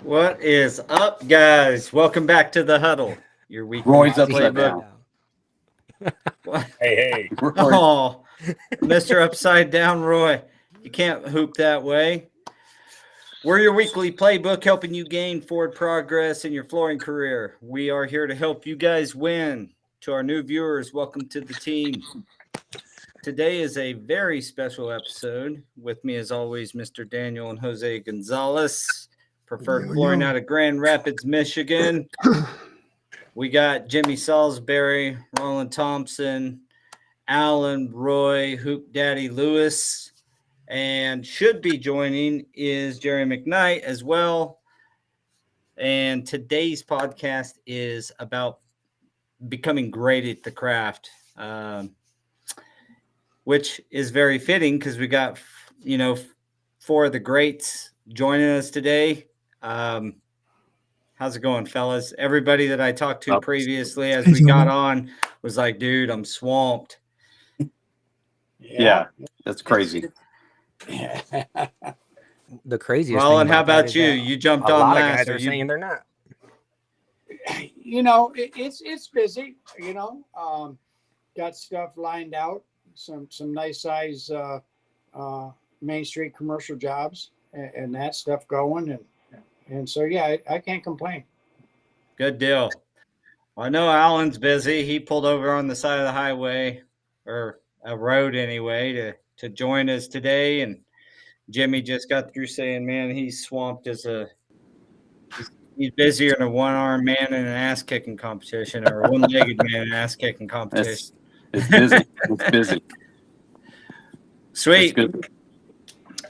What is up, guys? Welcome back to the Huddle, your weekly Roy's upside playbook. down. What? Hey, Roy, Oh, Mr. Upside Down Roy. You can't hoop that way. We're your weekly playbook helping you gain forward progress in your flooring career. We are here to help you guys win. To our new viewers, welcome to the team. Today is a very special episode. With me, as always, Mr. Daniel and Jose Gonzalez. Preferred Flooring out of Grand Rapids, Michigan. We got Jimmy Salisbury, Roland Thompson, Alan, Roy, Hoop Daddy Lewis, and should be joining is Jerry McNeight as well. And today's podcast is about becoming great at the craft, which is very fitting because we got, four of the greats joining us today. How's it going, fellas? Everybody that I talked to previously as we got on was like, dude, I'm swamped. yeah, that's crazy. The craziest Roland, thing how about that about is you? that You jumped a on lot of last. guys are saying they're not. it's busy. Got stuff lined out. Some nice size Main Street commercial jobs and that stuff going, and so I can't complain. Good deal. Well, I know Alan's busy. He pulled over on the side of the highway or a road anyway to join us today. And Jimmy just got through saying, man, he's swamped he's busier than a one-armed man in an ass-kicking competition or a one-legged man in an ass-kicking competition. It's busy. It's busy. Sweet. That's good.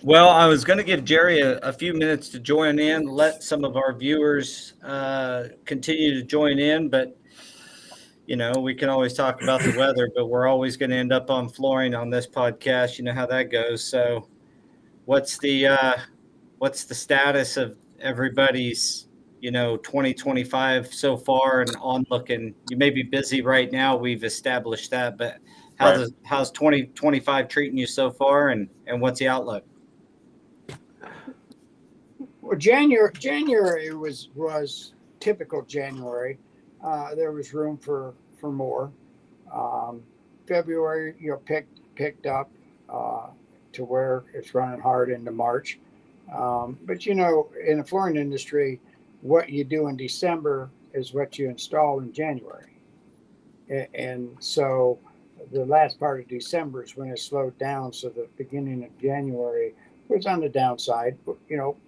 Well, I was going to give Jerry a few minutes to join in, let some of our viewers continue to join in, but we can always talk about the weather, but we're always going to end up on flooring on this podcast. You know how that goes. So what's the status of everybody's, 2025 so far and on looking? You may be busy right now. We've established that, but how's 2025 treating you so far and what's the outlook? Well, January was typical January. There was room for more. February, picked up to where it's running hard into March. But in the flooring industry, what you do in December is what you install in January, and so the last part of December is when it slowed down. So the beginning of January was on the downside,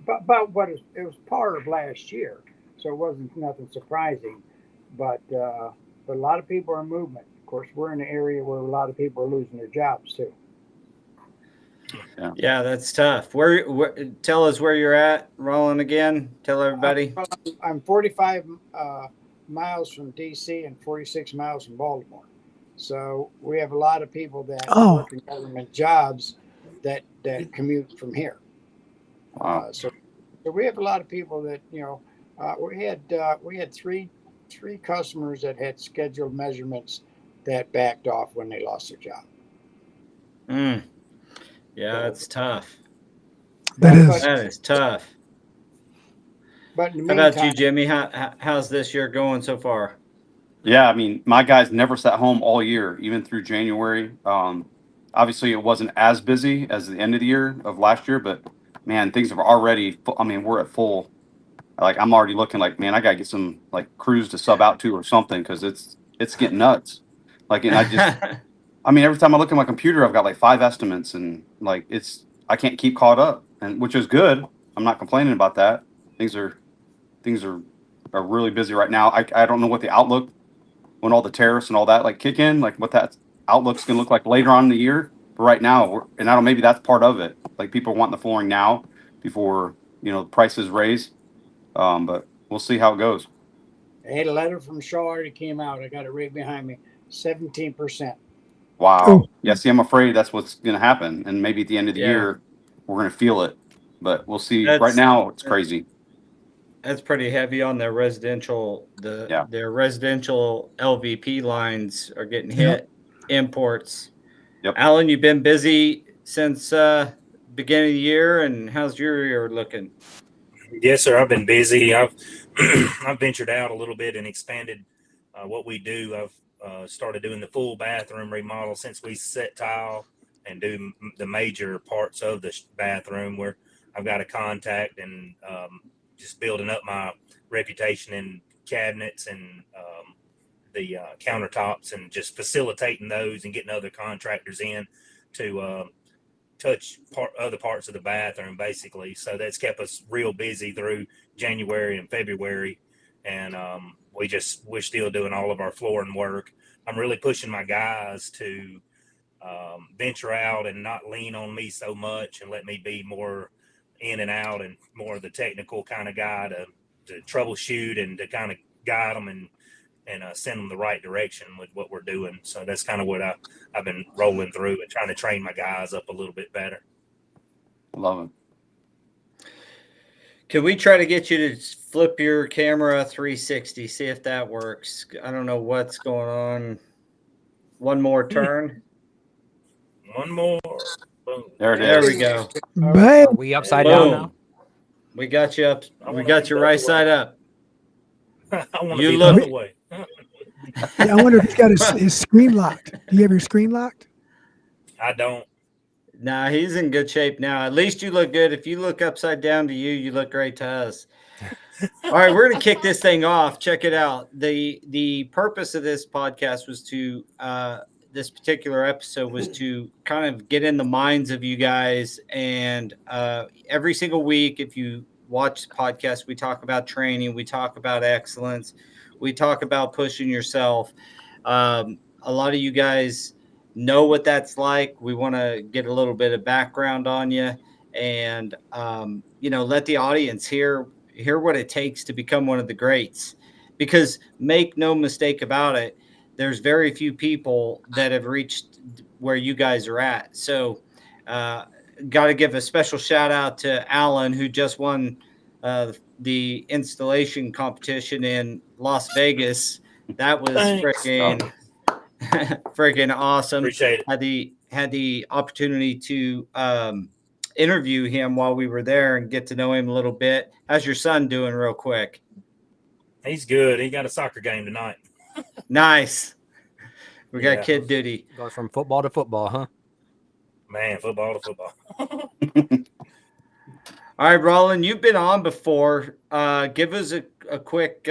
about what it was part of last year. So it wasn't nothing surprising, but a lot of people are in movement. Of course, we're in an area where a lot of people are losing their jobs too. Yeah, that's tough. Where tell us where you're at, Roland, again. Tell everybody. I'm 45 miles from DC and 46 miles from Baltimore. So we have a lot of people that work in government jobs that commute from here. So we have a lot of people that we had three customers that had scheduled measurements that backed off when they lost their job. Yeah, that's tough. That is tough. But how about you, Jimmy? How's this year going so far? Yeah, I mean, my guys never sat home all year, even through January. Obviously, it wasn't as busy as the end of the year of last year, but man, things have already. I mean, we're at full. Like, I'm already looking like, man, I gotta get some like crews to sub out to or something because it's getting nuts. Like, and I mean, every time I look at my computer, I've got like 5 estimates, and like I can't keep caught up, and which is good. I'm not complaining about that. Things are really busy right now. I don't know what the outlook when all the tariffs and all that like kick in, like what that outlook's gonna look like later on in the year. But right now, and I don't maybe that's part of it. Like people want the flooring now before the prices raise. But we'll see how it goes. I had a letter from Shaw already came out. I got it right behind me. 17%. Wow. Yeah, see, I'm afraid that's what's going to happen. And maybe at the end of the year, we're going to feel it. But we'll see. Right now, it's crazy. That's pretty heavy on their residential. Their residential LVP lines are getting hit. Imports. Yep. Alan, you've been busy since beginning of the year, and how's your year looking? Yes, sir. I've been busy. I've I've ventured out a little bit and expanded what we do. I've started doing the full bathroom remodel since we set tile and do the major parts of the bathroom where I've got a contact and just building up my reputation in cabinets and the countertops and just facilitating those and getting other contractors in to touch other parts of the bathroom basically. So that's kept us real busy through January and February. And we're still doing all of our flooring work. I'm really pushing my guys to venture out and not lean on me so much and let me be more in and out and more of the technical kind of guy to troubleshoot and to kind of guide them and send them the right direction with what we're doing. So that's kind of what I've been rolling through and trying to train my guys up a little bit better. Love it. Can we try to get you to flip your camera 360, see if that works? I don't know what's going on. One more turn. One more. Boom. There it There is. we go. Are we upside down Boom. now? We got you up. I We wanna got be you the right other side up. I want to You be look- the other way. Yeah, I wonder if he's got his screen locked. Do you have your screen locked? I don't. Nah, he's in good shape now. At least you look good. If you look upside down to you, you look great to us. All right, we're gonna kick this thing off. Check it out. The purpose of this podcast was to this particular episode was to kind of get in the minds of you guys. And every single week, if you watch the podcast, we talk about training, we talk about excellence, we talk about pushing yourself. A lot of you guys know what that's like. We want to get a little bit of background on you and let the audience hear what it takes to become one of the greats, because make no mistake about it, there's very few people that have reached where you guys are at. So got to give a special shout out to Alan, who just won the installation competition in Las Vegas. That was Thanks. freaking awesome. Appreciate it. Had the opportunity to interview him while we were there and get to know him a little bit. How's your son doing, real quick? He's good. He got a soccer game tonight. Nice. We got Yeah. kid duty. Goes from football to football, huh? Man, football to football. All right, Roland, you've been on before. Give us a quick,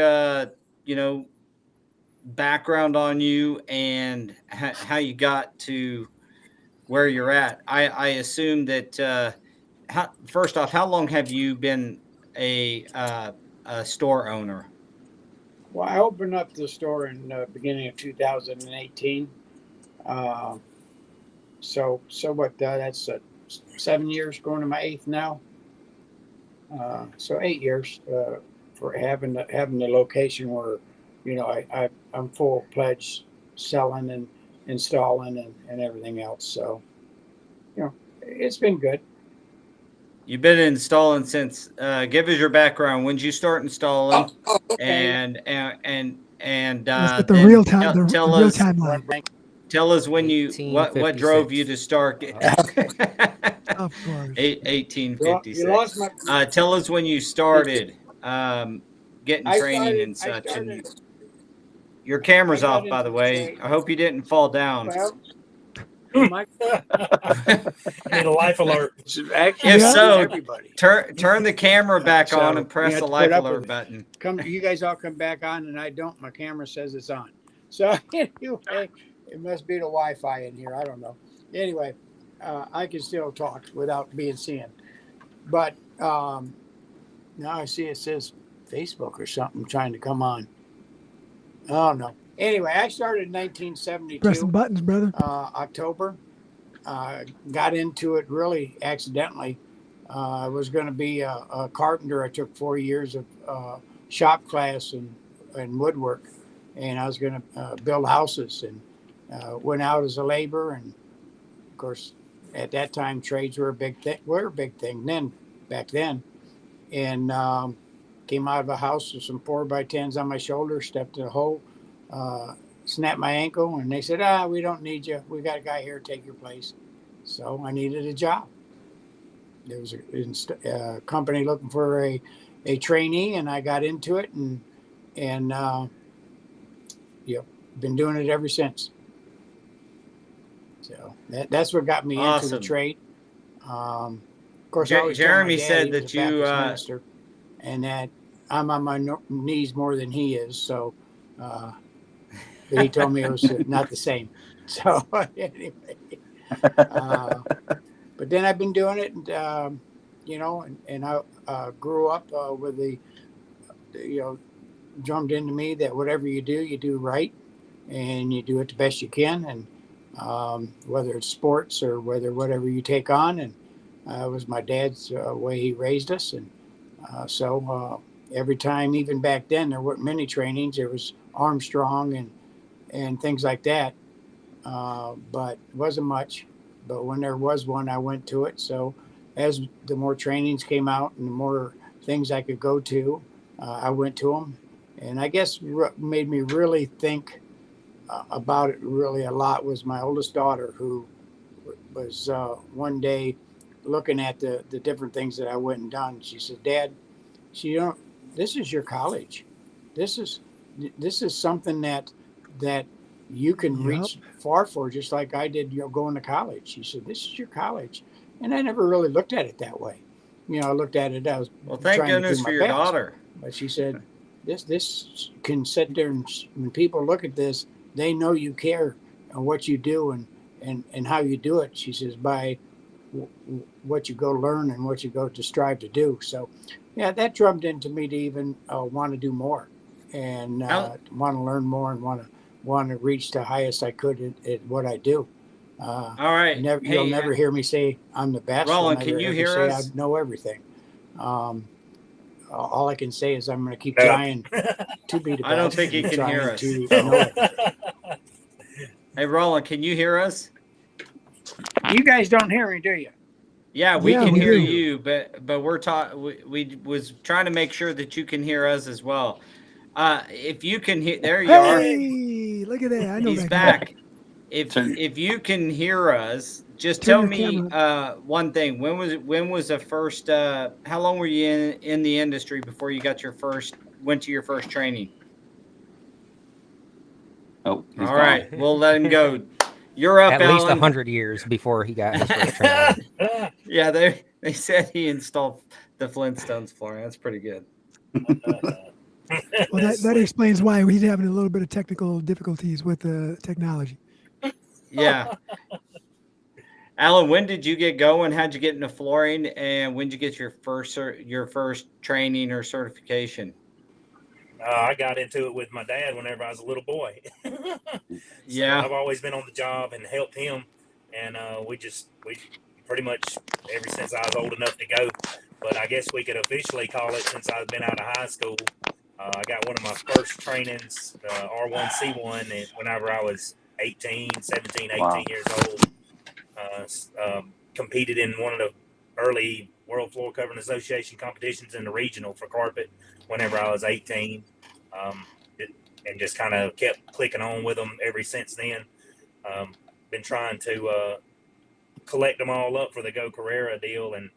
background on you and how you got to where you're at. I assume that, first off, how long have you been a store owner? Well, I opened up the store in the beginning of 2018. So what? That's 7 years, going to my 8th now. So 8 years for having the location where, I'm full pledged selling and installing and everything else. So, it's been good. You've been installing since. Give us your background. When did you start installing? Okay. And Let's get the then real time. The tell real us timeline. Tell us when you what drove you to start. Of course. 1856. You lost my. Tell us when you started getting training and such. And your camera's I got off, by the into way. trade. I hope you didn't fall down. Well, my, I need a life alert. actually, If so, everybody. Turn the camera back So, on and press you the have to life put up alert with it. button. You guys all come back on, and I don't. My camera says it's on. So anyway, it must be the Wi-Fi in here. I don't know. Anyway, I can still talk without being seen. But now I see it says Facebook or something trying to come on. Oh no. Anyway, I started in 1972. Press some buttons, brother. October. Got into it really accidentally. I was going to be a carpenter. I took 4 years of shop class and woodwork, and I was going to build houses, and went out as a laborer. And of course, at that time, trades were a big thing. Back then, and came out of a house with some 4x10s on my shoulder, stepped in a hole, snapped my ankle, and they said, we don't need you. We got a guy here to take your place. So I needed a job. There was a company looking for a a trainee, and I got into it, and been doing it ever since. So that's what got me into Awesome. the trade. Of course, I always tell my Jeremy dad said he was that a you Baptist minister, and that I'm on my knees more than he is. So, but he told me it was not the same. So anyway, but then I've been doing it, and and I grew up with the drummed into me that whatever you do right, and you do it the best you can, and whether it's sports or whatever you take on, and it was my dad's way he raised us, and so every time, even back then, there weren't many trainings. There was Armstrong and things like that, but it wasn't much. But when there was one, I went to it. So as the more trainings came out and the more things I could go to, I went to them. And I guess what made me really think about it really a lot was my oldest daughter, who was one day looking at the different things that I went and done. She said, "Dad, this is your college. This is something that you can reach far for, just like I did, going to college." She said, "This is your college." And I never really looked at it that way. I looked at it, I was thank trying goodness to do for my your best. daughter. But she said, this can sit there, and when people look at this, they know you care and what you do and how you do it. She says, by what you go learn and what you go to strive to do. So, yeah, that drummed into me to even want to do more, and want to learn more, and want to reach the highest I could at what I do. All right. You'll never hear me say I'm the best. Roland, can you hear say us? I know everything. All I can say is I'm going to keep trying to be the best. I don't think he can hear us. Hey, Roland, can you hear us? You guys don't hear me, do you? Yeah, we Yeah, can we hear do. you, but we're we was trying to make sure that you can hear us as well. If you can hear, there you are. Hey, look at that. I know He's that guy. back. If you can hear us, just Turn tell your me camera. one thing. When was the first? How long were you in the industry before you got went to your first training? Oh, he's All gone. right, we'll let him go. You're up, At least Alan. 100 years before he got his first training. Yeah, they said he installed the Flintstones flooring. That's pretty good. Well, that explains why he's having a little bit of technical difficulties with the technology. Yeah. Alan, when did you get going? How'd you get into flooring, and when did you get your first training or certification? I got into it with my dad whenever I was a little boy. Yeah. So I've always been on the job and helped him, and we pretty much ever since I was old enough to go. But I guess we could officially call it, since I've been out of high school. I got one of my first trainings, R1C1, and whenever I was 18 Wow. years old. Competed in one of the early World Floor Covering Association competitions in the regional for carpet whenever I was 18, and just kind of kept clicking on with them ever since then. Been trying to collect them all up for the Go Carrera deal, and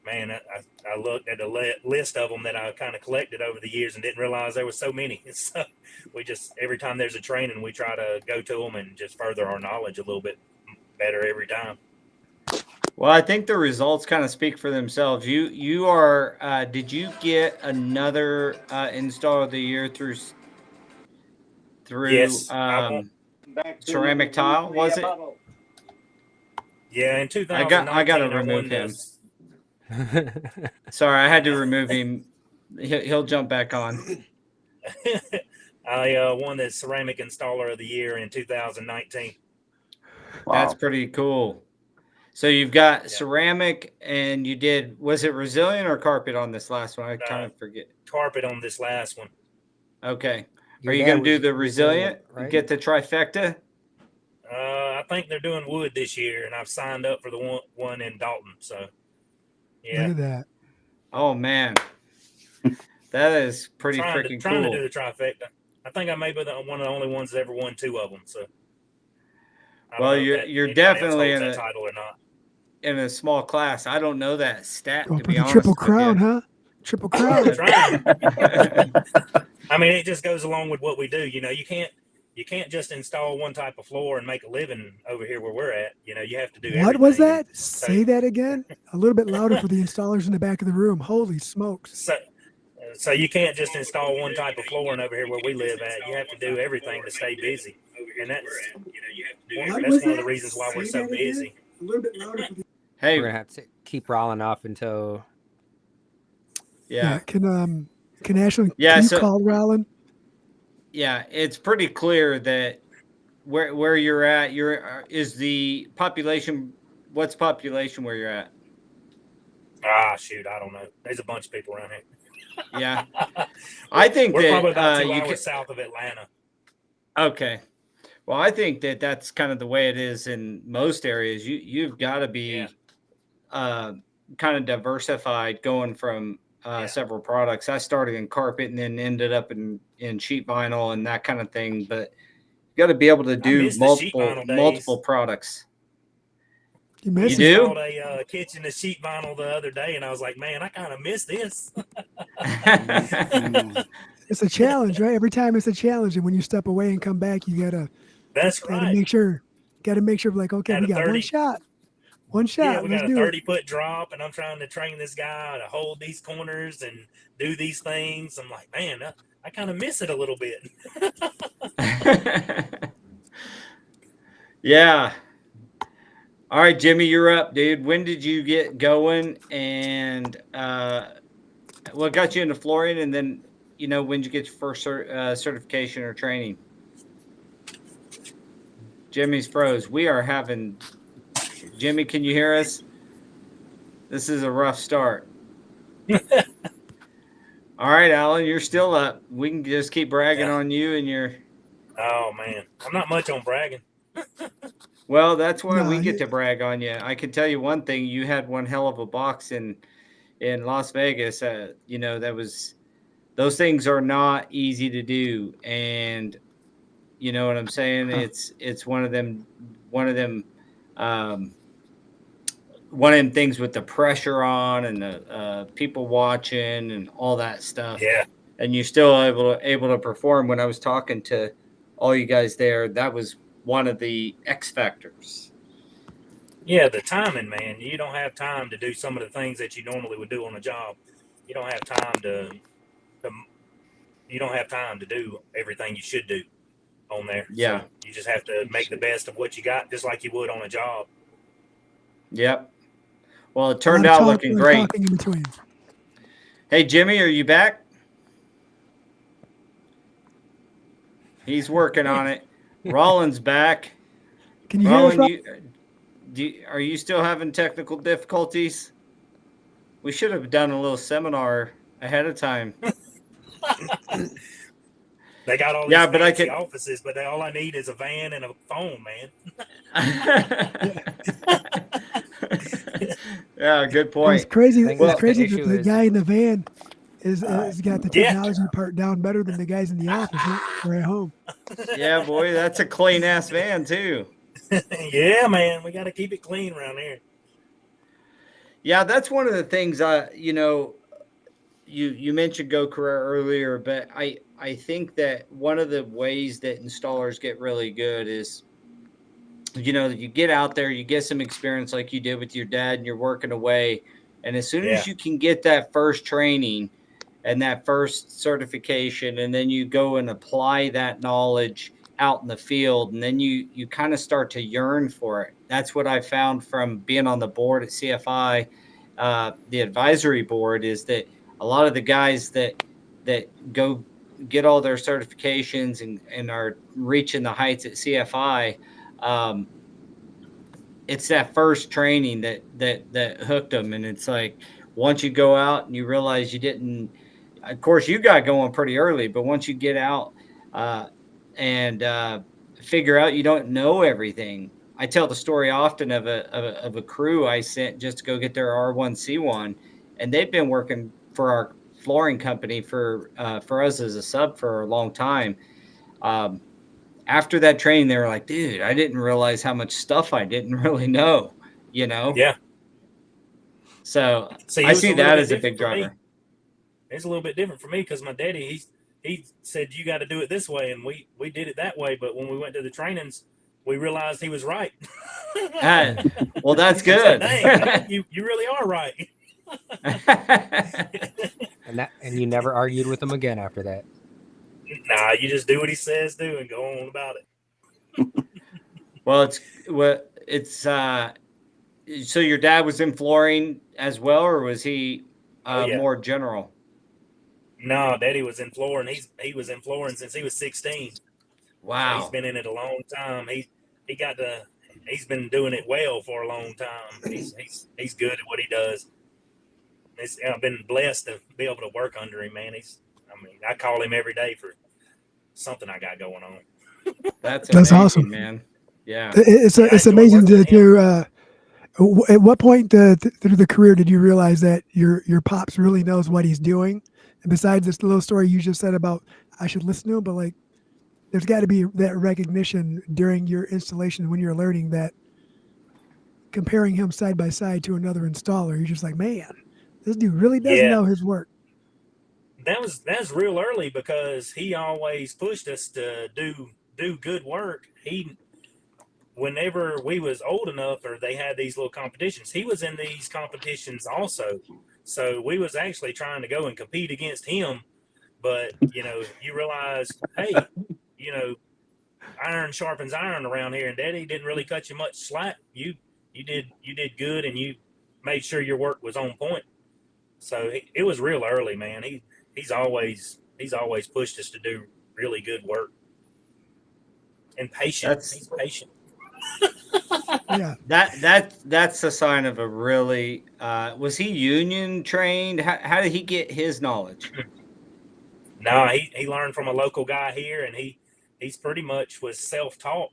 man, I looked at the list of them that I kind of collected over the years and didn't realize there was so many. So we just, every time there's a training, we try to go to them and just further our knowledge a little bit better every time. Well, I think the results kind of speak for themselves. You are. Did you get another install of the year through Yes, ceramic tile? Was it? Yeah, in 2019, I got to remove him. Sorry, I had to remove him. He'll jump back on. I won the ceramic installer of the year in 2019. Wow. That's pretty cool. So you've got ceramic, and you did, was it resilient or carpet on this last one? I kind of forget. Carpet on this last one. Okay. Your Are you dad going to do was the resilient? right? Get the trifecta? I think they're doing wood this year, and I've signed up for the one in Dalton. So, yeah. Look at that. Oh, man. That is pretty freaking Trying cool. to do the trifecta. I think I may be one of the only ones that ever won two of them. So, well, you're definitely in that title or not. In a small class. I don't know that stat, Going to for be the honest. Triple Crown, huh? Triple I'm crown. trying. I mean, it just goes along with what we do. You know, you can't just install one type of floor and make a living over here where we're at. You know, you have to do What was everything. that? Say that again. A little bit louder for the installers in the back of the room. Holy smokes. So you can't just install one type of flooring over here where we live at. You have to do everything to stay busy, and that's one of the reasons why we're so busy. A little bit louder for the Hey, We're gonna have to keep rolling off until yeah. Can Ashley Yeah, can you so- call Roland? Yeah, it's pretty clear that where you're at, is the population. What's population where you're at? Ah, shoot, I don't know. There's a bunch of people around here. Yeah, I think We're that probably about 2 you hours can. south of Atlanta. Okay, well, I think that that's kind of the way it is in most areas. You've got to be kind of diversified, going from several products. I started in carpet and then ended up in sheet vinyl and that kind of thing. But you got to be able to do miss the sheet vinyl days. multiple products. You missed You it. do? Installed a kitchen to sheet vinyl the other day, and I was like, man, I kind of miss this. It's a challenge, right? Every time it's a challenge, and when you step away and come back, you That's gotta right. make sure, like, okay, At we a got 30 one shot, Yeah, we let's got a do it. 30-foot drop, and I'm trying to train this guy to hold these corners and do these things. I'm like, man, I kind of miss it a little bit. Yeah. All right, Jimmy, you're up, dude. When did you get going, and what got you into flooring, and then when did you get your first certification or training? Jimmy's froze. We are having. Jimmy, can you hear us? This is a rough start. All right, Alan, you're still up. We can just keep bragging on you and your. Oh man, I'm not much on bragging. Well, that's why No, we get to brag on you. I can tell you one thing: you had one hell of a box in Las Vegas. That was. Those things are not easy to do, and you know what I'm saying. It's one of them things with the pressure on and the people watching and all that stuff. Yeah. And you're still able to perform. When I was talking to all you guys there, that was one of the X factors. Yeah, the timing, man. You don't have time to do some of the things that you normally would do on a job. You don't have time to do everything you should do on there. Yeah. So you just have to make the best of what you got, just like you would on a job. Yep. Well, it turned out looking great. Talking in between. Hey, Jimmy, are you back? He's working on it. Roland's back. Can you hear us? Roland, are you still having technical difficulties? We should have done a little seminar ahead of time. They got all these fancy offices, but all I need is a van and a phone, man. Yeah, good point. It's crazy. I think It's the crazy that issue the is- guy in the van has got the technology part down better than the guys in the office or at home. Yeah, boy, that's a clean ass van too. Yeah, man, we got to keep it clean around here. Yeah, that's one of the things. You mentioned Go Carrera earlier, but I think that one of the ways that installers get really good is, you get out there, you get some experience like you did with your dad, and you're working away. And as soon as you can get that first training and that first certification, and then you go and apply that knowledge out in the field, and then you kind of start to yearn for it. That's what I found from being on the board at CFI, the advisory board, is that a lot of the guys that go get all their certifications and are reaching the heights at CFI, it's that first training that hooked them. And it's like, once you go out and you realize you didn't, of course you got going pretty early, but once you get out and figure out you don't know everything. I tell the story often of a crew I sent just to go get their R1C1, and they've been working for our flooring company for us as a sub for a long time. After that training, they were like, dude, I didn't realize how much stuff I didn't really know, Yeah. So I see that as a big driver. it's a little bit different for me because my daddy, he said, you got to do it this way. And we did it that way. But when we went to the trainings, we realized he was right. Well, that's It's like, good. dang, you really are right. And you never argued with him again after that. Nah, you just do what he says do and go on about it. Well, it's so your dad was in flooring as well, or was he Yeah. more general? No, Daddy was in flooring. He was in flooring since he was 16. Wow. So he's been in it a long time. He's been doing it well for a long time. He's good at what he does. I've been blessed to be able to work under him, man. I call him every day for something I got going on. That's amazing, awesome, man. Yeah. It's amazing to at what point through the career did you realize that your pops really knows what he's doing? And besides this little story you just said about I should listen to him, but like there's got to be that recognition during your installation when you're learning that comparing him side by side to another installer, you're just like, man, this dude really does know his work. That was real early because he always pushed us to do good work. Whenever we was old enough or they had these little competitions, he was in these competitions also. So we was actually trying to go and compete against him. But, you realize, hey, iron sharpens iron around here, and Daddy didn't really cut you much slack. You did good, and you made sure your work was on point. So it was real early, man. He's always pushed us to do really good work. And patient. He's patient. Yeah. That's a sign of a really was he union trained? How did he get his knowledge? No, he learned from a local guy here, and he's pretty much was self-taught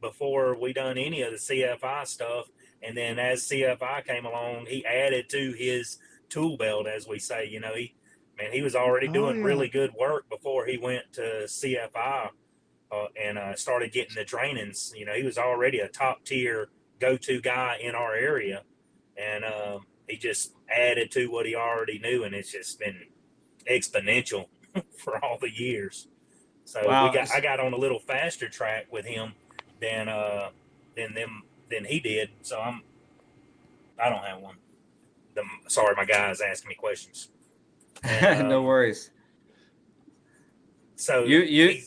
before we done any of the CFI stuff. And then as CFI came along, he added to his tool belt, as we say. He was already doing really good work before he went to CFI and started getting the trainings. He was already a top tier go-to guy in our area, and he just added to what he already knew, and it's just been exponential for all the years. So wow. I got on a little faster track with him than he did. So I don't have one. Sorry, my guy's asking me questions. And, no worries. So you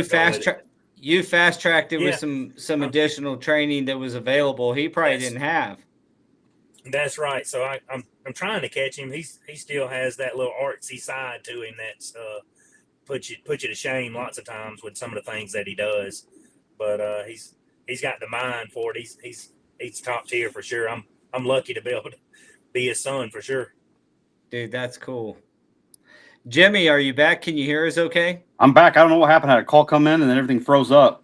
fast tracked it with some additional training that was available. He probably didn't have. That's right. So I'm trying to catch him. He still has that little artsy side to him that's put you to shame lots of times with some of the things that he does. But he's got the mind for it. He's top tier for sure. I'm lucky to be able to be his son for sure. Dude, that's cool. Jimmy, are you back? Can you hear us okay? I'm back. I don't know what happened. I had a call come in and then everything froze up.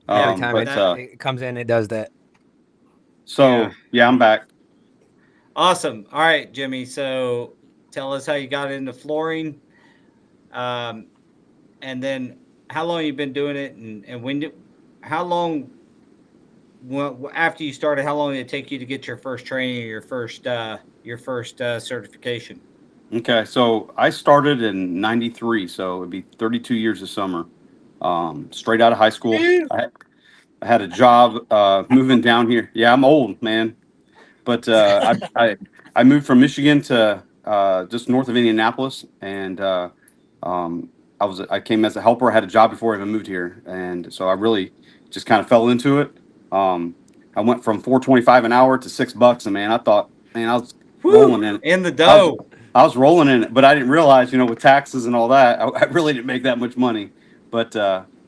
Every time it comes in, it does that. So, yeah, I'm back. Awesome. All right, Jimmy. So tell us how you got into flooring. And then how long you've been doing it and after you started, how long did it take you to get your first training or your first certification? Okay, so I started in '93, so it'd be 32 years this summer. Straight out of high school, I had a job moving down here. Yeah, I'm old, man, but I moved from Michigan to just north of Indianapolis, and I came as a helper. I had a job before I even moved here, and so I really just kind of fell into it. I went from $4.25 an hour to $6, and man, I thought, man, I was rolling in the dough. I was rolling in it, but I didn't realize, with taxes and all that, I really didn't make that much money. But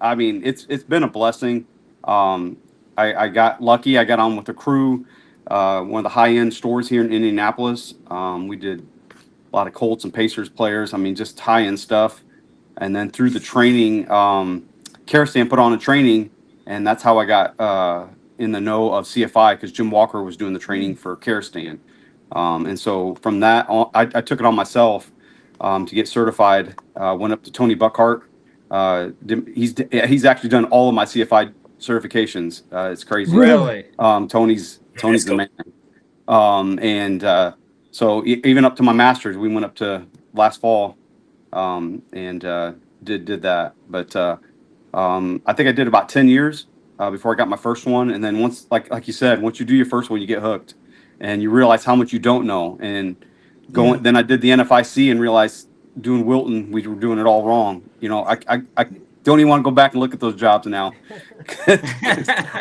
I mean, it's been a blessing. I got lucky. I got on with the crew, one of the high-end stores here in Indianapolis. We did a lot of Colts and Pacers players. I mean, just high-end stuff. And then through the training, Carrera put on a training, and that's how I got in the know of CFI, because Jim Walker was doing the training for Carrera. And so from that on, I took it on myself to get certified. Went up to Tony Buckhart. He's actually done all of my CFI certifications. It's crazy. Really? Tony's the man. So even up to my master's, we went up to last fall, and did that. But I think I did about 10 years before I got my first one. And then once, like you said, once you do your first one, you get hooked, and you realize how much you don't know. And then I did the NFIC and realized doing Wilton, we were doing it all wrong. You know, I don't even want to go back and look at those jobs now.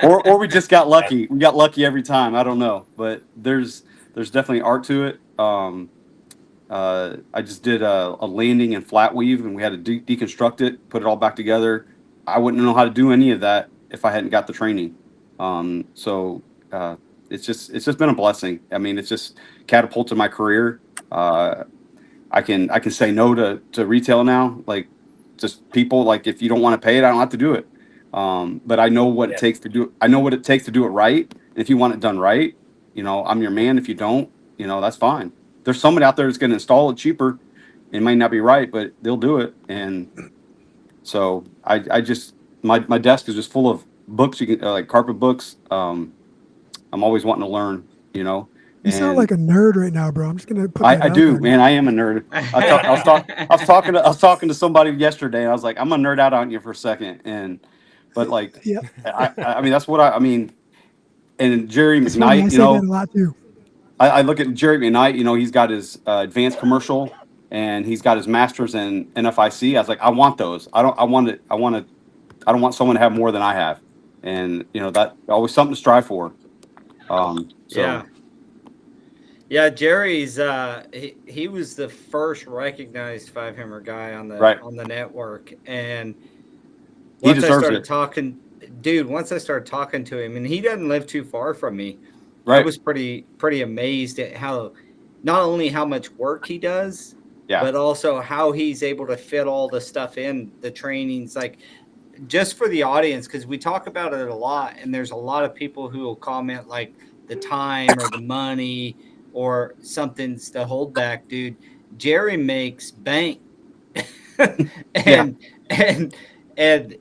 or we just got lucky. We got lucky every time. I don't know, but there's definitely art to it. I just did a landing and flat weave, and we had to deconstruct it, put it all back together. I wouldn't know how to do any of that if I hadn't got the training. So it's just been a blessing. I mean, it's just catapulted my career. I can say no to retail now. Like, just people, like, if you don't want to pay it, I don't have to do it. But I know what it takes to do. I know what it takes to do it right. And if you want it done right, you know, I'm your man. If you don't, you know, that's fine. There's somebody out there that's going to install it cheaper. It might not be right, but they'll do it. And so I just, my desk is just full of books. You can like carpet books. I'm always wanting to learn, you know. You sound like a nerd right now, bro. I'm just gonna put that I out do, there. man. I am a nerd. I was talking to somebody yesterday, and I was like, I'm gonna nerd out on you for a second, but like, Yeah. I mean, that's what I mean. And Jerry It's funny, I McNeight, say you know, that a lot too. I look at Jerry McKnight, you know, he's got his advanced commercial and he's got his master's in NFIC. I was like, I want those. I don't want someone to have more than I have. And, you know, that always something to strive for. Yeah, Jerry's he was the first recognized five hammer guy on the on the network. And once I started talking to him, and he doesn't live too far from me. I was pretty amazed at how not only how much work he does, but also how he's able to fit all the stuff in the trainings, like just for the audience, because we talk about it a lot, and there's a lot of people who will comment like the time or the money or something's the holdback. Dude, Jerry makes bank, and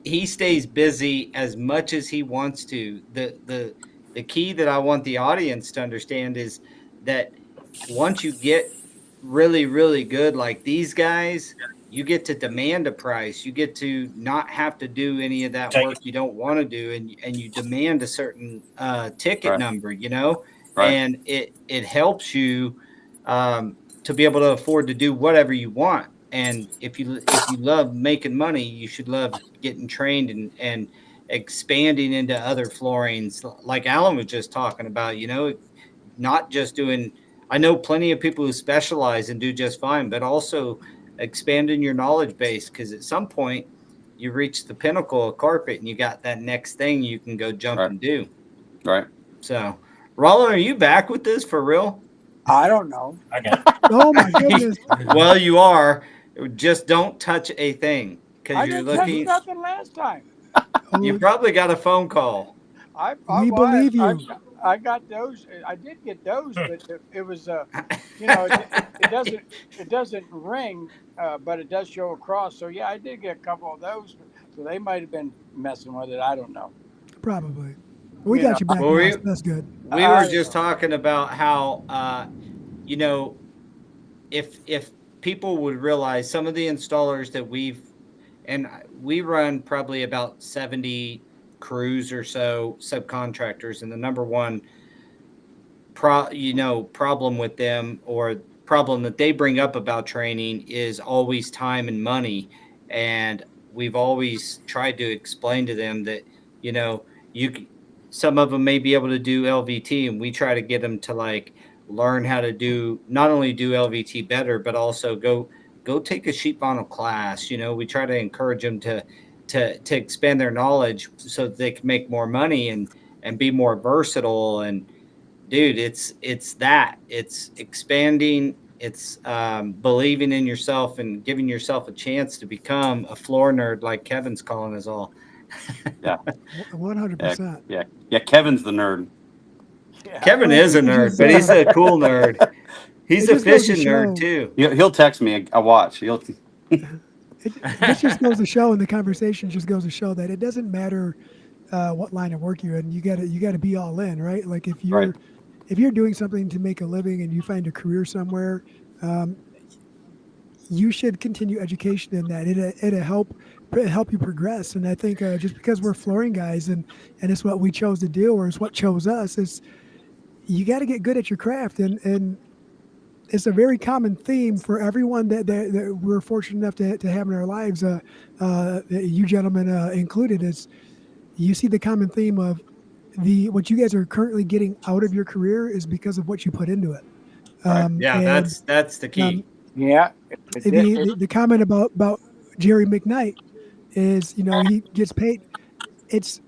he stays busy as much as he wants to. The key that I want the audience to understand is that once you get really, really good like these guys, you get to demand a price. You get to not have to do any of that work you don't want to do, and you demand a certain ticket number, you know, and it helps you to be able to afford to do whatever you want. And if you love making money, you should love getting trained and expanding into other floorings, like Alan was just talking about, you know, not just doing, I know plenty of people who specialize and do just fine, but also expanding your knowledge base, because at some point you reach the pinnacle of carpet and you got that next thing you can go jump and do. So, Roland, are you back with this for real? I don't know. I got it. Oh my goodness. Well, you are. Just don't touch a thing, because you're didn't looking. touch nothing last time. You probably got a phone call. We believe you. I got those. I did get those, but it was, you know, it doesn't ring, but it does show across. So yeah, I did get a couple of those. So they might have been messing with it. I don't know. Probably. We got you back. Well, that's good. We were just talking about how, you know, if people would realize some of the installers that we run probably about 70 crews or so, subcontractors, and the number one problem with them, or problem that they bring up about training, is always time and money. And we've always tried to explain to them that, you know, some of them may be able to do LVT, and we try to get them to like learn how to not only do LVT better, but also go take a sheet vinyl class. You know, we try to encourage them to expand their knowledge so that they can make more money and be more versatile. And dude, it's expanding, it's believing in yourself and giving yourself a chance to become a floor nerd, like Kevin's calling us all. Yeah, 100%. Yeah. Kevin's the nerd. Yeah. Kevin is a nerd, but he's a cool nerd. He's a fishing nerd too. He'll text me. I watch. This just goes to show, and the conversation just goes to show that it doesn't matter what line of work you're in. You got to be all in, right? Like if you're doing something to make a living and you find a career somewhere, you should continue education in that. It'll help you progress. And I think just because we're flooring guys and it's what we chose to do, or it's what chose us, is you got to get good at your craft. And it's a very common theme for everyone that we're fortunate enough to have in our lives, you gentlemen included. Is you see the common theme of what you guys are currently getting out of your career is because of what you put into it. Yeah, that's the key. Yeah. The comment about Jerry McNeight is, he gets paid. It's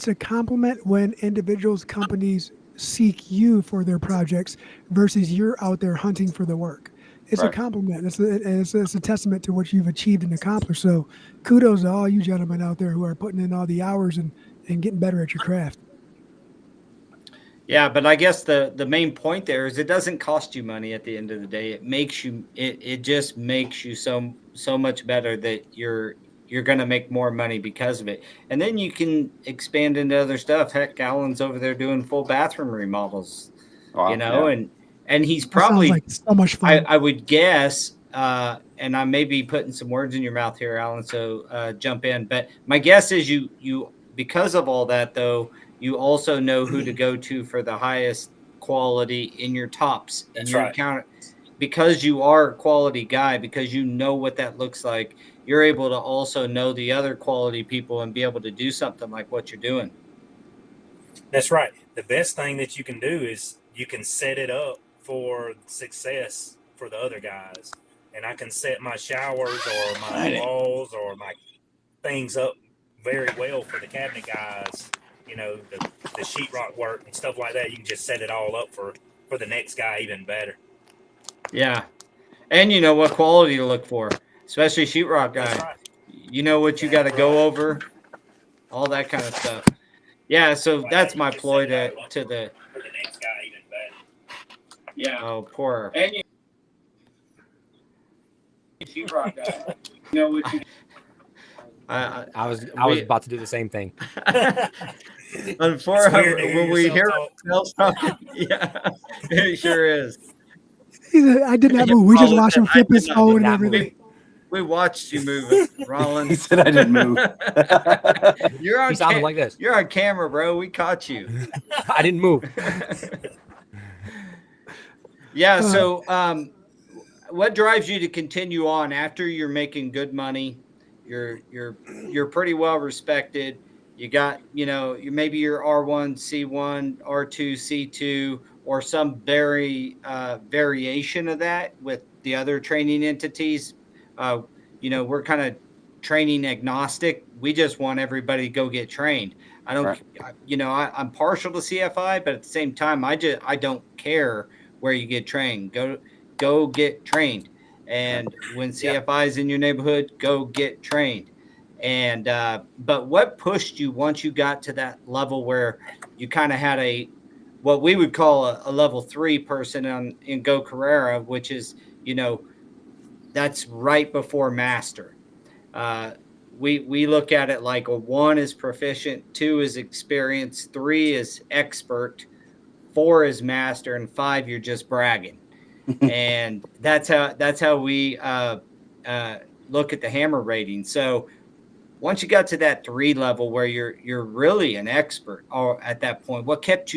a compliment when individuals, companies seek you for their projects versus you're out there hunting for the work. It's a compliment. It's a testament to what you've achieved and accomplished. So kudos to all you gentlemen out there who are putting in all the hours and getting better at your craft. Yeah, but I guess the main point there is it doesn't cost you money at the end of the day. It makes you it just makes you so much better that you're going to make more money because of it. And then you can expand into other stuff. Heck, Alan's over there doing full bathroom remodels, and he's probably like so much fun. I would guess, and I may be putting some words in your mouth here, Alan, so jump in. But my guess is you because of all that, though, you also know who to go to for the highest quality in your tops. That's your right. Counter, because you are a quality guy, because you know what that looks like, you're able to also know the other quality people and be able to do something like what you're doing. That's right. The best thing that you can do is you can set it up for success for the other guys. And I can set my showers or my walls or my things up very well for the cabinet guys. The sheetrock work and stuff like that. You can just set it all up for the next guy even better. Yeah. And you know what quality to look for, especially sheetrock guy. That's right. You know what you got to go over, all that kind of stuff. Yeah, so that's my ploy to the for the next guy even better. Yeah. Oh, poor. And sheetrock guy. You know what you I was about to do the same thing. Unfortunately, when we hear ourselves talking, yeah, it sure is. I did not move. We just watched him flip his phone and everything. We watched you move it, Roland. He said I didn't move. You're on. He sounded like this. You're on camera, bro. We caught you. I didn't move. Yeah. So, what drives you to continue on after you're making good money? You're pretty well respected. You got, maybe you're R1, C1, R2, C2, or some variation of that with the other training entities. We're kind of training agnostic. We just want everybody to go get trained. I don't, I'm partial to CFI, but at the same time, I don't care where you get trained. Go get trained. And when CFI is in your neighborhood, go get trained. And but what pushed you once you got to that level where you kind of had what we would call a level 3 person in Go Carrera, which is, that's right before master. We look at it like a 1 is proficient, 2 is experienced, 3 is expert, 4 is master, and 5 you're just bragging. And that's how we look at the hammer rating. So once you got to that 3 level where you're really an expert, or at that point, what kept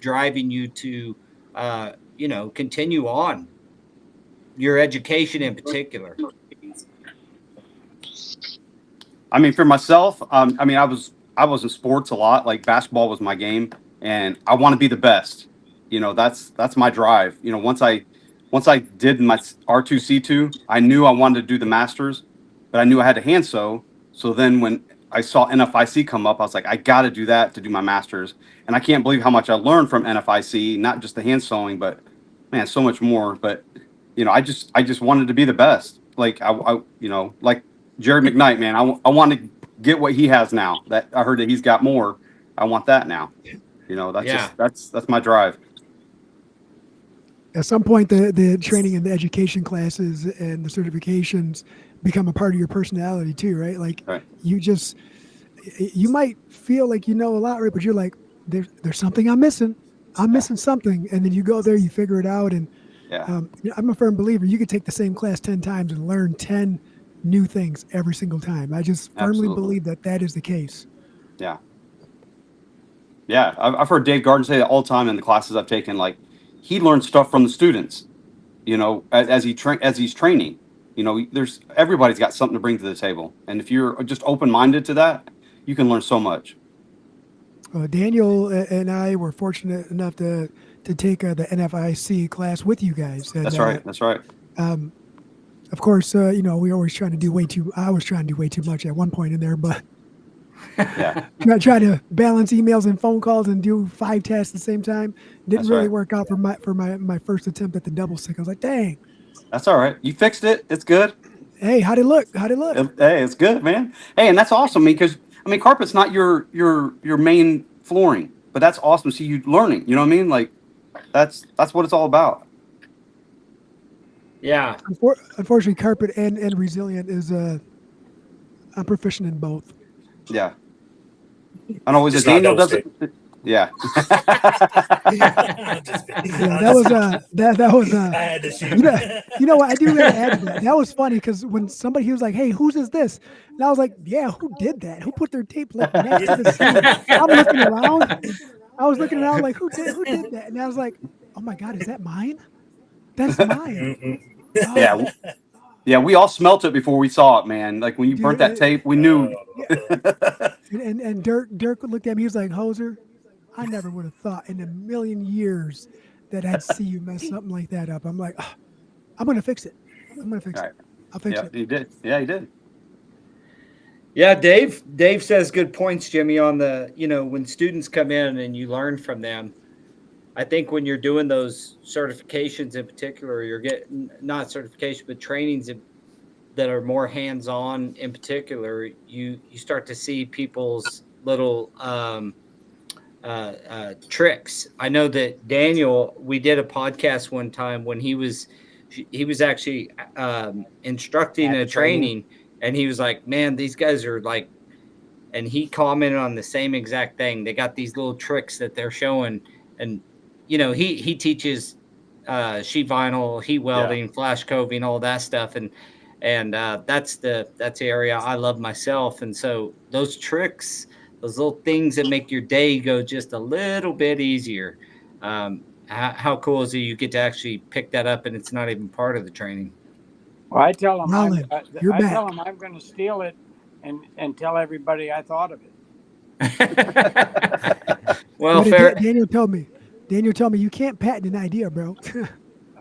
driving you to continue on your education in particular? I mean, for myself, I was in sports a lot. Like basketball was my game, and I want to be the best. That's my drive. Once I did my R2 C2, I knew I wanted to do the masters, but I knew I had to hand sew. So then when I saw NFIC come up, I was like, I got to do that to do my masters. And I can't believe how much I learned from NFIC, not just the hand sewing, but man, so much more. But I just wanted to be the best. Like I like Jerry McKnight, man. I want to get what he has now. That I heard that he's got more. I want that now. That's my drive. At some point, the training and the education classes and the certifications become a part of your personality too, right? Like you might feel like you know a lot, right? But you're like, there's something I'm missing. I'm missing something. And then you go there, you figure it out. And Yeah. I'm a firm believer. You could take the same class 10 times and learn 10 new things every single time. I just firmly Absolutely. believe that is the case. Yeah. Yeah. I've heard Dave Garden say that all the time in the classes I've taken. Like, he learns stuff from the students, you know, as he's training. You know, everybody's got something to bring to the table. And if you're just open-minded to that, you can learn so much. Daniel and I were fortunate enough to take the NFIC class with you guys. And, That's right. That's right. Of course, you know, we always trying to do I was trying to do way too much at one point in there, but Yeah. try to balance emails and phone calls and do 5 tasks at the same time. Didn't That's really right. work out for my first attempt at the double stick. I was like, dang. That's all right. You fixed it. It's good. Hey, how'd it look? Hey, it's good, man. Hey, and that's awesome because carpet's not your main flooring, but that's awesome to see you learning. You know what I mean? Like, that's what it's all about. Yeah. Unfortunately, carpet and resilient is I'm proficient in both. Yeah. I know. Just Daniel not doesn't. Yeah. Yeah, that was I had to shoot. you know what, I do gotta add to that. That was funny because when he was like, "Hey, whose is this?" And I was like, "Yeah, who did that? Who put their tape like next to the scene?" I'm looking around. I was looking around like, who did that? And I was like, "Oh my God, is that mine? That's mine." Oh. Yeah. Yeah, we all smelt it before we saw it, man. Like when you burnt that tape, we knew. And Dirk looked at me. He was like, "Hoser, I never would have thought in a million years that I'd see you mess something like that up." I'm like, oh, I'm gonna fix it. I'll fix Yeah, it. he did. Yeah, he did. Yeah, Dave says good points, Jimmy, on the, you know, when students come in and you learn from them. I think when you're doing those certifications in particular, you're getting not certification, but trainings that are more hands-on in particular, you start to see people's little tricks. I know that Daniel, we did a podcast one time when he was actually instructing a training, and he was like, man, these guys are like, and he commented on the same exact thing. They got these little tricks that they're showing, and you know, he teaches sheet vinyl, heat welding, flash coving, all that stuff, and that's the area I love myself. And so those tricks, those little things that make your day go just a little bit easier. How cool is it you get to actually pick that up and it's not even part of the training? Well, I tell them Roland, you're back. tell them I'm going to steal it and tell everybody I thought of it. Well, fair. Daniel told me you can't patent an idea, bro.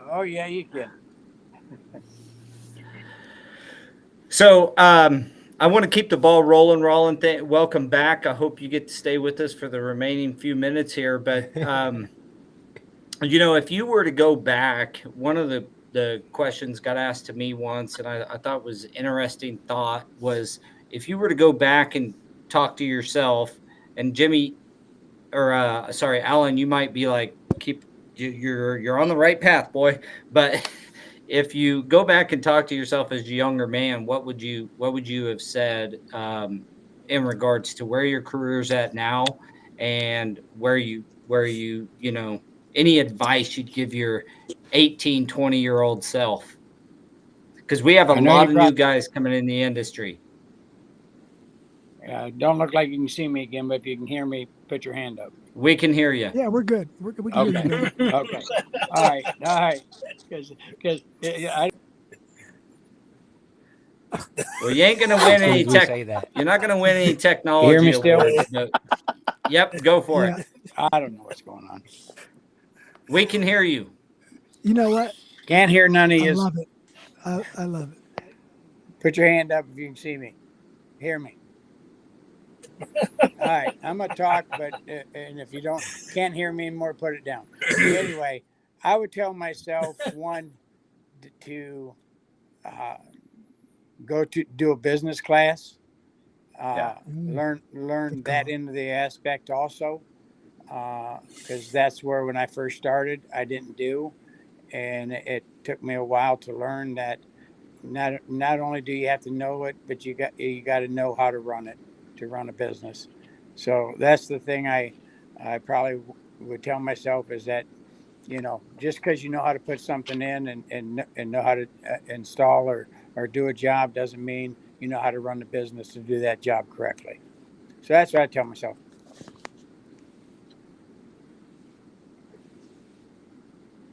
Oh yeah, you can. So I want to keep the ball rolling, Roland. Welcome back. I hope you get to stay with us for the remaining few minutes here. But, you know, if you were to go back, one of the questions got asked to me once, and I thought was an interesting thought, was if you were to go back and talk to yourself, and Jimmy, or Alan, you might be like, you're on the right path, boy. But if you go back and talk to yourself as a younger man, what would you have said in regards to where your career's at now, and where you know, any advice you'd give your 18, 20-year-old self? Because we have a lot of new guys coming in the industry. Don't look like you can see me again, but if you can hear me, put your hand up. We can hear you. Yeah, we're good. We can hear you. Okay. All right. Because Well, you ain't gonna win any tech. You're not gonna win any technology. You hear me still? Awards, yep, go for it. I don't know what's going on. We can hear you. You know what? Can't hear none of you. I love it. I love it. Put your hand up if you can see me. Hear me. All right, I'm gonna talk, but and if you can't hear me anymore, put it down. Anyway, I would tell myself to go to do a business class. Learn that into the aspect also, because that's where when I first started I didn't do, and it took me a while to learn that not only do you have to know it, but you got to know how to run it. To run a business. So that's the thing I probably would tell myself, is that just because you know how to put something in and know how to install or do a job doesn't mean you know how to run the business to do that job correctly. So that's what I tell myself.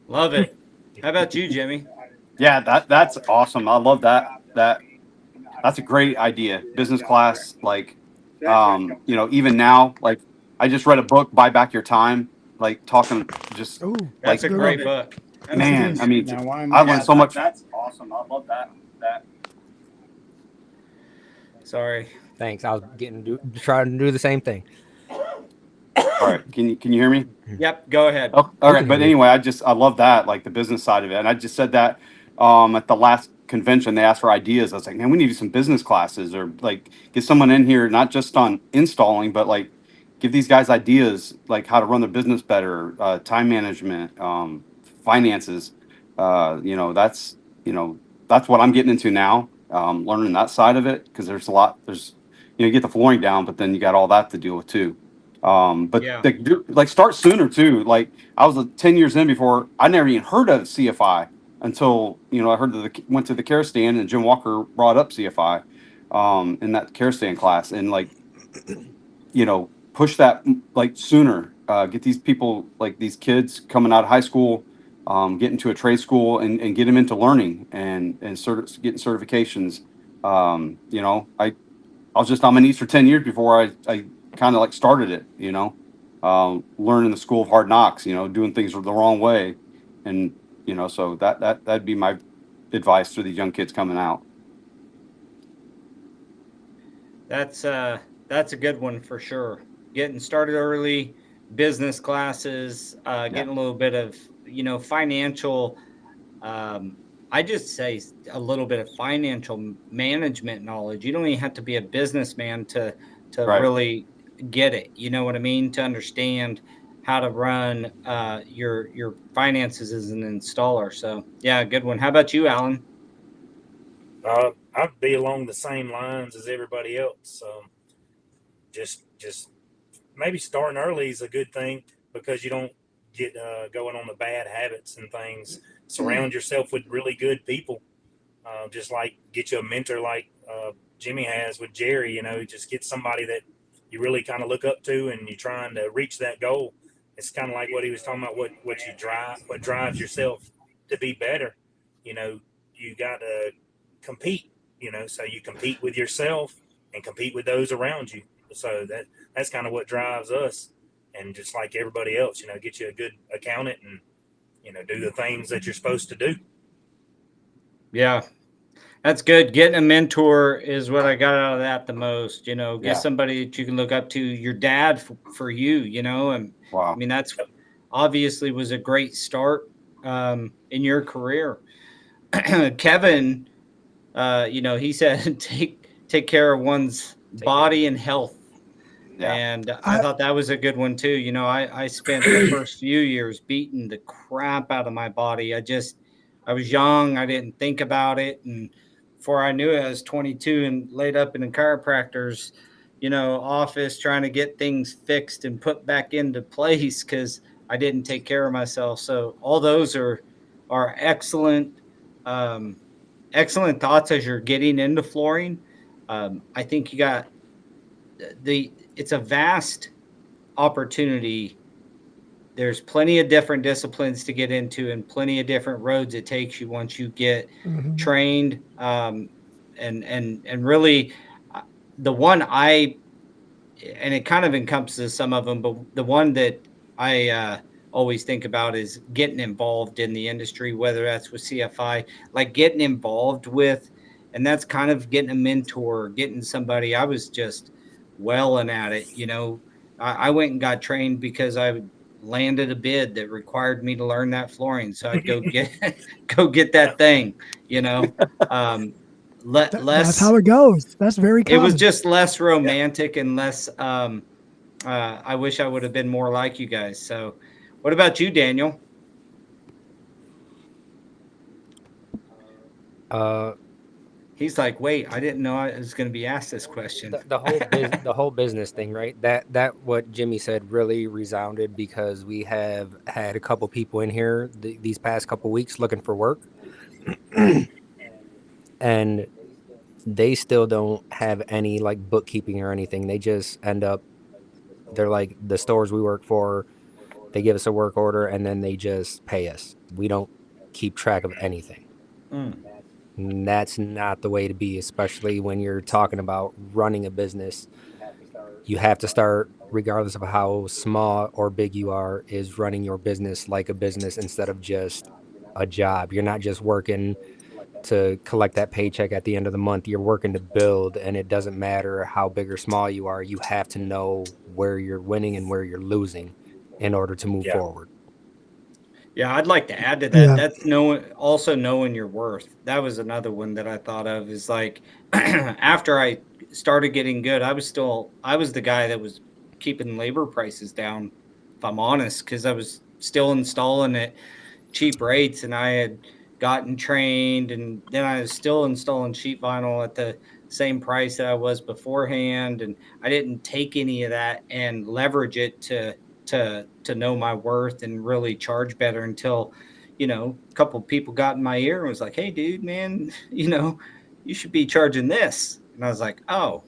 Love it. How about you, Jimmy? Yeah, that's awesome. I love that. That's a great idea. Business class, like, even now, like, I just read a book, Buy Back Your Time, like talking just Oh, That's a good great one. book. man. is. I mean, Now, why am I I- learned so much. That's awesome. I love that. Sorry. Thanks. I was trying to do the same thing. All right, can you hear me? Yep. Go ahead. Oh, all right. can But hear you. anyway, I love that, like the business side of it. And I just said that at the last convention, they asked for ideas. I was like, man, we need to do some business classes or like get someone in here, not just on installing, but like give these guys ideas, like how to run their business better, time management, finances. That's, that's what I'm getting into now, learning that side of it. Cause you get the flooring down, but then you got all that to deal with too. But Yeah. like start sooner too. Like I was 10 years in before I never even heard of CFI until I heard that went to the care stand and Jim Walker brought up CFI in that care stand class and like push that like sooner. Get these people like these kids coming out of high school, get into a trade school and get them into learning and getting certifications. I was just on my knees for 10 years before I kind of like started it, learning the school of hard knocks, doing things the wrong way. And, so that'd be my advice to these young kids coming out. That's a good one for sure. Getting started early, business classes, getting a little bit of, financial, I just say a little bit of financial management knowledge. You don't even have to be a businessman to Right. really get it. You know what I mean? To understand how to run your finances as an installer. So yeah, good one. How about you, Alan? I'd be along the same lines as everybody else. Just maybe starting early is a good thing because you don't get going on the bad habits and things. Surround yourself with really good people. Just like get you a mentor like Jimmy has with Jerry. Just get somebody that you really kind of look up to, and you're trying to reach that goal. It's kind of like what he was talking about. What drives yourself to be better. You got to compete. So you compete with yourself and compete with those around you. So that's kind of what drives us. And just like everybody else, get you a good accountant and do the things that you're supposed to do. Yeah, that's good. Getting a mentor is what I got out of that the most. Get somebody that you can look up to. Your dad for you, and Wow. I mean that's obviously was a great start in your career. Kevin, he said take care of one's body and health. Yeah. And I thought that was a good one too. I spent the first few years beating the crap out of my body. I was young. I didn't think about it. And before I knew it, I was 22 and laid up in a chiropractor's, office trying to get things fixed and put back into place because I didn't take care of myself. So all those are excellent, excellent thoughts as you're getting into flooring. I think you got it's a vast opportunity. There's plenty of different disciplines to get into and plenty of different roads it takes you once you get trained. And really the one and it kind of encompasses some of them, but the one that I always think about is getting involved in the industry, whether that's with CFI, like getting involved with, and that's kind of getting a mentor, getting somebody. I was just welling at it. I went and got trained because I landed a bid that required me to learn that flooring. So I'd go get that thing, That's how it goes. That's very common. It was just less romantic and less. I wish I would have been more like you guys. So, what about you, Daniel? He's like, wait, I didn't know I was going to be asked this question. The whole business thing, right? That what Jimmy said really resounded, because we have had a couple people in here these past couple weeks looking for work, and they still don't have any like bookkeeping or anything. They just end up, they're like the stores we work for. They give us a work order and then they just pay us. We don't keep track of anything. And that's not the way to be, especially when you're talking about running a business. You have to start, regardless of how small or big you are, is running your business like a business instead of just a job. You're not just working to collect that paycheck at the end of the month. You're working to build, and it doesn't matter how big or small you are. You have to know where you're winning and where you're losing in order to move forward. Yeah, I'd like to add to that. That's also knowing your worth. That was another one that I thought of, is like after I started getting good, I was the guy that was keeping labor prices down, if I'm honest, because I was still installing at cheap rates, and I had gotten trained, and then I was still installing sheet vinyl at the same price that I was beforehand, and I didn't take any of that and leverage it to know my worth and really charge better until, a couple of people got in my ear and was like, hey dude, man, you should be charging this. And I was like, oh,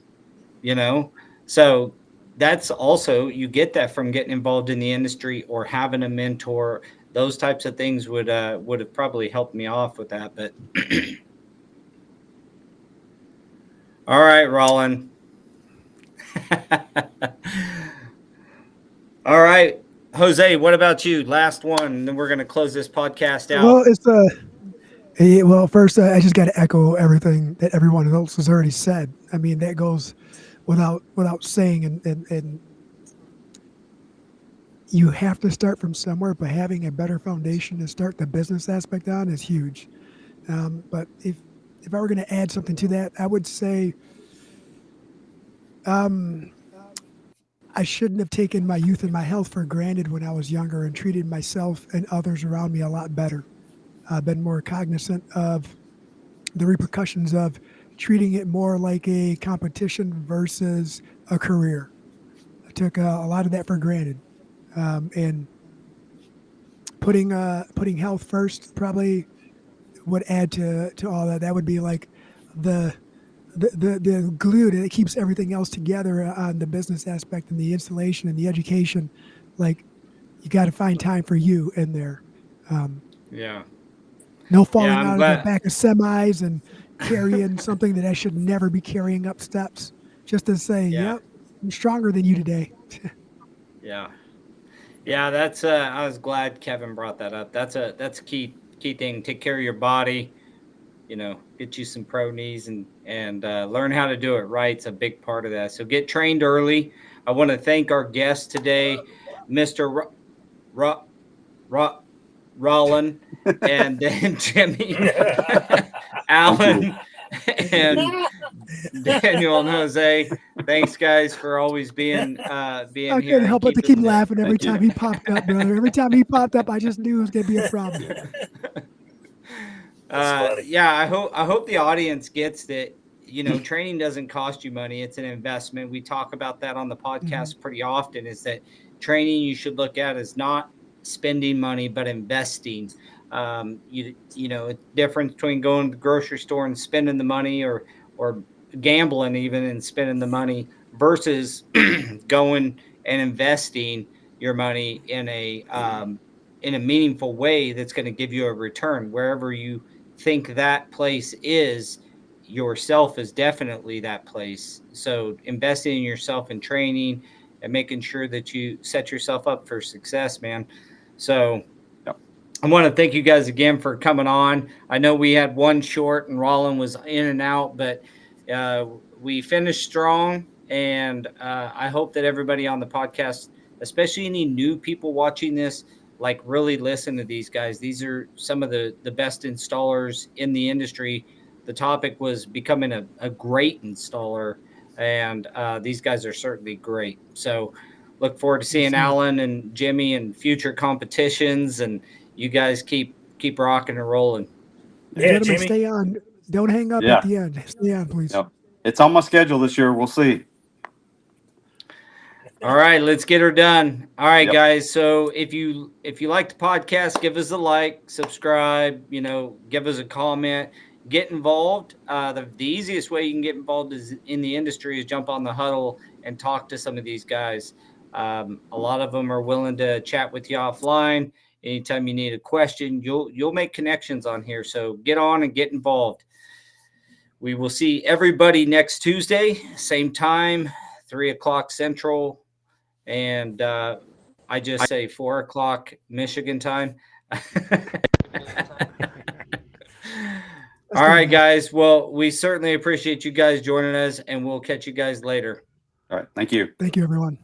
so that's also, you get that from getting involved in the industry or having a mentor. Those types of things would have probably helped me off with that. But all right, Roland. All right, Jose, what about you? Last one, and then we're going to close this podcast out. Well, first, I just got to echo everything that everyone else has already said. I mean, that goes without saying, and you have to start from somewhere, but having a better foundation to start the business aspect on is huge. But if I were going to add something to that, I would say, I shouldn't have taken my youth and my health for granted when I was younger and treated myself and others around me a lot better. I've been more cognizant of the repercussions of treating it more like a competition versus a career. I took a lot of that for granted. And putting health first probably would add to all that. That would be like the glue that keeps everything else together on the business aspect and the installation and the education. Like, you got to find time for you in there. No falling out of the back of semis and carrying something that I should never be carrying up steps, just to say, yep, I'm stronger than you today. That's I was glad Kevin brought that up. That's a key thing. Take care of your body, get you some pro knees and learn how to do it right. It's a big part of that. So get trained early. I want to thank our guest today, Mr. Roland, and then Jimmy, Alan, and Daniel and Jose. Thanks, guys, for always being here. I couldn't help but to keep laughing every time he popped up, brother. Every time he popped up, I just knew it was going to be a problem. I hope the audience gets that. Training doesn't cost you money. It's an investment. We talk about that on the podcast pretty often, is that training you should look at as not spending money, but investing. A difference between going to the grocery store and spending the money or gambling even and spending the money versus going and investing your money in a meaningful way that's going to give you a return. Wherever you think that place is, yourself is definitely that place. So investing in yourself and training and making sure that you set yourself up for success, man. So I want to thank you guys again for coming on. I know we had one short and Roland was in and out, but we finished strong. And I hope that everybody on the podcast, especially any new people watching this, like really listen to these guys. These are some of the best installers in the industry. The topic was becoming a great installer, and these guys are certainly great. So look forward to seeing Alan and Jimmy in future competitions, and you guys keep rocking and rolling. Gentlemen, stay on. Don't hang up Yeah. at the end. Stay on, please. Yep. It's on my schedule this year. We'll see. All right, let's get her done. All right, Yep. guys. So if you like the podcast, give us a like, subscribe, give us a comment, get involved. The easiest way you can get involved is in the industry is jump on the Huddle and talk to some of these guys. A lot of them are willing to chat with you offline. Anytime you need a question, you'll make connections on here. So get on and get involved. We will see everybody next Tuesday, same time, 3:00 Central. And I just say 4:00 Michigan time. All right, guys. Well, we certainly appreciate you guys joining us, and we'll catch you guys later. All right. Thank you. Thank you, everyone.